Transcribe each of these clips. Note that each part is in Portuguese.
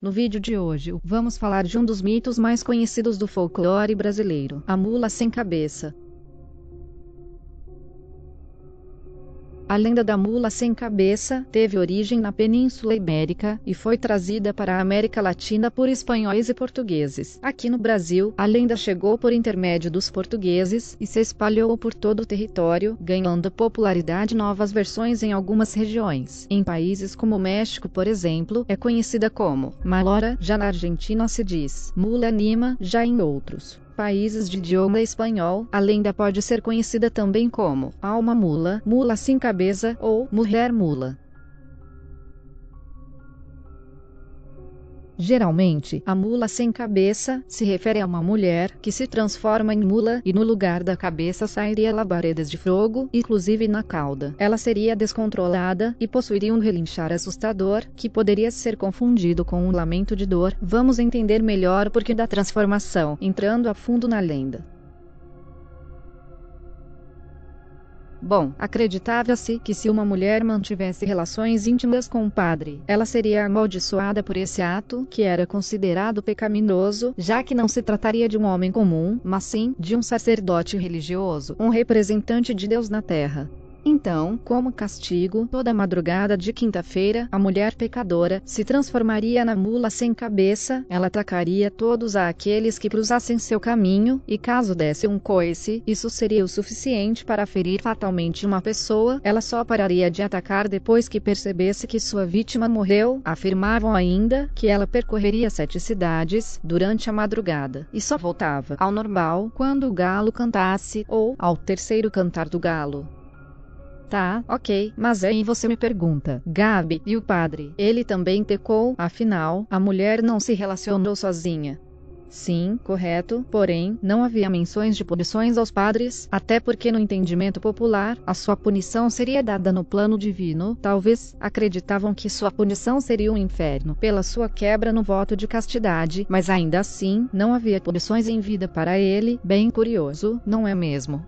No vídeo de hoje, vamos falar de um dos mitos mais conhecidos do folclore brasileiro, a mula sem cabeça. A lenda da mula sem cabeça teve origem na Península Ibérica e foi trazida para a América Latina por espanhóis e portugueses. Aqui no Brasil, a lenda chegou por intermédio dos portugueses e se espalhou por todo o território, ganhando popularidade novas versões em algumas regiões. Em países como o México, por exemplo, é conhecida como malora, já na Argentina se diz mula anima, já em outros países de idioma espanhol, a lenda pode ser conhecida também como alma mula, mula sem cabeça ou mulher mula. Geralmente, a mula sem cabeça se refere a uma mulher que se transforma em mula e no lugar da cabeça sairia labaredas de fogo, inclusive na cauda. Ela seria descontrolada e possuiria um relinchar assustador, que poderia ser confundido com um lamento de dor. Vamos entender melhor o porquê da transformação, entrando a fundo na lenda. Bom, acreditava-se que se uma mulher mantivesse relações íntimas com um padre, ela seria amaldiçoada por esse ato, que era considerado pecaminoso, já que não se trataria de um homem comum, mas sim de um sacerdote religioso, um representante de Deus na terra. Então, como castigo, toda madrugada de quinta-feira, a mulher pecadora se transformaria na mula sem cabeça. Ela atacaria todos aqueles que cruzassem seu caminho, e caso desse um coice, isso seria o suficiente para ferir fatalmente uma pessoa. Ela só pararia de atacar depois que percebesse que sua vítima morreu. Afirmavam ainda que ela percorreria 7 cidades durante a madrugada, e só voltava ao normal quando o galo cantasse, ou ao terceiro cantar do galo. Tá, ok, mas aí você me pergunta, Gabi, e o padre? Ele também pecou? Afinal, a mulher não se relacionou sozinha. Sim, correto, porém, não havia menções de punições aos padres, até porque no entendimento popular, a sua punição seria dada no plano divino. Talvez acreditavam que sua punição seria um inferno, pela sua quebra no voto de castidade, mas ainda assim, não havia punições em vida para ele. Bem curioso, não é mesmo?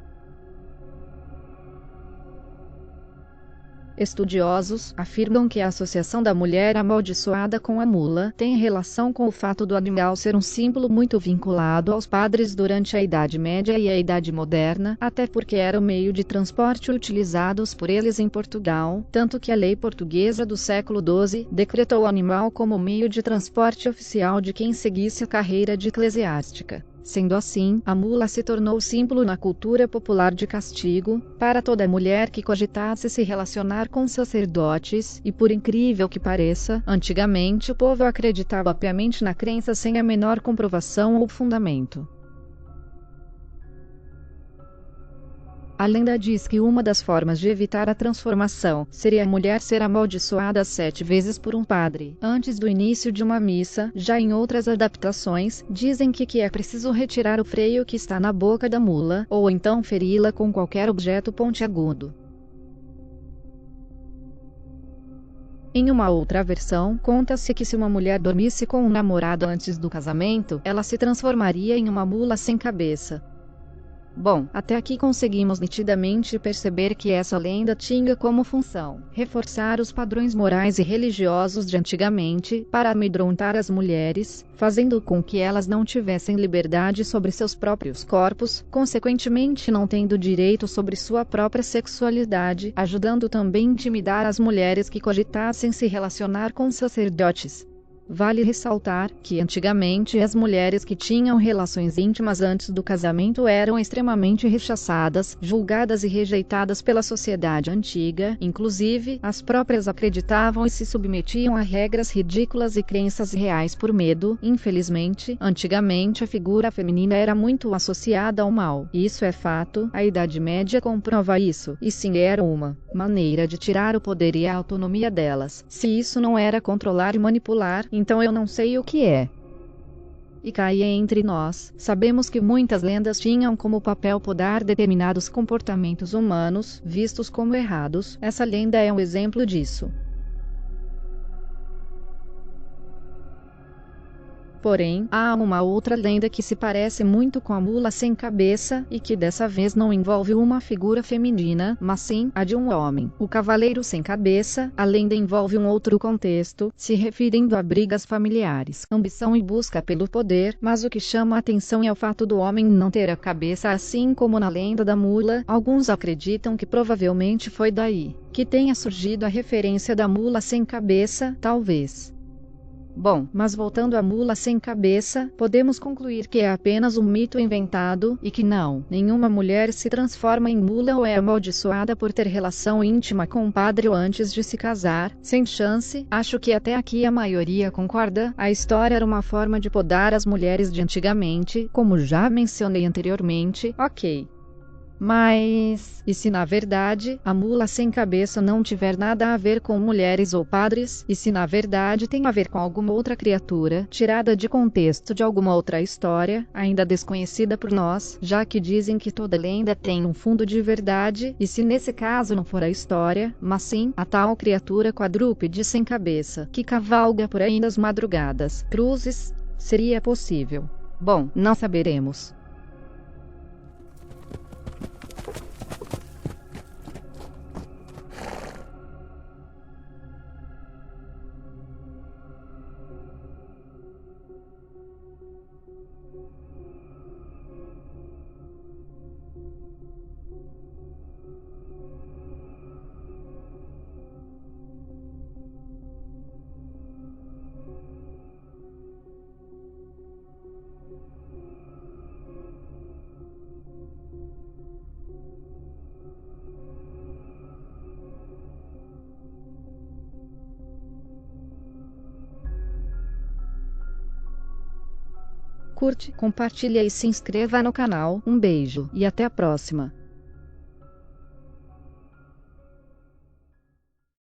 Estudiosos afirmam que a associação da mulher amaldiçoada com a mula tem relação com o fato do animal ser um símbolo muito vinculado aos padres durante a Idade Média e a Idade Moderna, até porque era o meio de transporte utilizados por eles em Portugal, tanto que a lei portuguesa do século XII decretou o animal como meio de transporte oficial de quem seguisse a carreira de eclesiástica. Sendo assim, a mula se tornou símbolo na cultura popular de castigo para toda mulher que cogitasse se relacionar com sacerdotes, e por incrível que pareça, antigamente o povo acreditava piamente na crença sem a menor comprovação ou fundamento. A lenda diz que uma das formas de evitar a transformação seria a mulher ser amaldiçoada 7 vezes por um padre, antes do início de uma missa. Já em outras adaptações, dizem que é preciso retirar o freio que está na boca da mula, ou então feri-la com qualquer objeto pontiagudo. Em uma outra versão, conta-se que se uma mulher dormisse com um namorado antes do casamento, ela se transformaria em uma mula sem cabeça. Bom, até aqui conseguimos nitidamente perceber que essa lenda tinha como função reforçar os padrões morais e religiosos de antigamente para amedrontar as mulheres, fazendo com que elas não tivessem liberdade sobre seus próprios corpos, consequentemente não tendo direito sobre sua própria sexualidade, ajudando também a intimidar as mulheres que cogitassem se relacionar com sacerdotes. Vale ressaltar que antigamente as mulheres que tinham relações íntimas antes do casamento eram extremamente rechaçadas, julgadas e rejeitadas pela sociedade antiga. Inclusive, as próprias acreditavam e se submetiam a regras ridículas e crenças reais por medo. Infelizmente, antigamente a figura feminina era muito associada ao mal. Isso é fato, a Idade Média comprova isso, e sim, era uma maneira de tirar o poder e a autonomia delas. Se isso não era controlar e manipular, então eu não sei o que é. E cá entre nós, sabemos que muitas lendas tinham como papel podar determinados comportamentos humanos, vistos como errados. Essa lenda é um exemplo disso. Porém, há uma outra lenda que se parece muito com a mula sem cabeça, e que dessa vez não envolve uma figura feminina, mas sim a de um homem. O cavaleiro sem cabeça. A lenda envolve um outro contexto, se referindo a brigas familiares, ambição e busca pelo poder, mas o que chama a atenção é o fato do homem não ter a cabeça, assim como na lenda da mula. Alguns acreditam que provavelmente foi daí que tenha surgido a referência da mula sem cabeça, talvez. Bom, mas voltando à mula sem cabeça, podemos concluir que é apenas um mito inventado, e que nenhuma mulher se transforma em mula ou é amaldiçoada por ter relação íntima com um padre antes de se casar. Sem chance. Acho que até aqui a maioria concorda. A história era uma forma de podar as mulheres de antigamente, como já mencionei anteriormente. Ok. Mas, e se na verdade, a mula sem cabeça não tiver nada a ver com mulheres ou padres? E se na verdade tem a ver com alguma outra criatura, tirada de contexto de alguma outra história, ainda desconhecida por nós, já que dizem que toda lenda tem um fundo de verdade? E se nesse caso não for a história, mas sim a tal criatura quadrúpede sem cabeça, que cavalga por aí nas madrugadas, cruzes? Seria possível? Bom, não saberemos. Curte, compartilhe e se inscreva no canal. Um beijo e até a próxima.